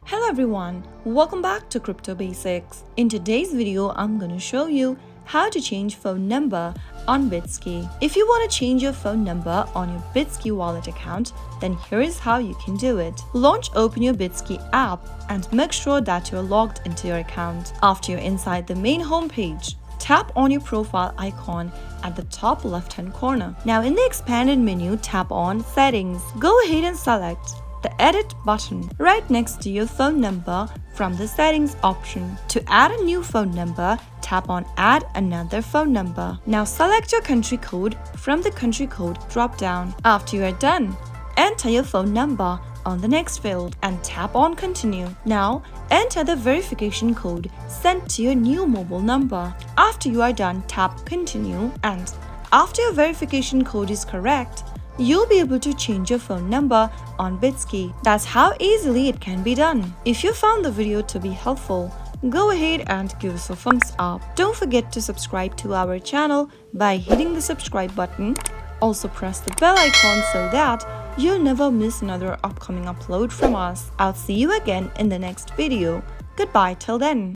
Hello everyone, welcome back to Crypto Basics. In today's video, I'm going to show you how to change phone number on BitSki. If you want to change your phone number on your BitSki wallet account, then here is how you can do it. Open your BitSki app and make sure that you're logged into your account. After you're inside the main homepage, tap on your profile icon at the top left-hand corner. Now in the expanded menu, tap on Settings. Go ahead and select the Edit button right next to your phone number from the Settings option. To add a new phone number, tap on Add another phone number. Now select your country code from the country code drop-down. After you are done, enter your phone number on the next field and tap on Continue. Now enter the verification code sent to your new mobile number. After you are done, tap Continue, and after your verification code is correct, you'll be able to change your phone number on BitSki. That's how easily it can be done. If you found the video to be helpful, go ahead and give us a thumbs up. Don't forget to subscribe to our channel by hitting the subscribe button. Also press the bell icon so that you'll never miss another upcoming upload from us. I'll see you again in the next video. Goodbye till then.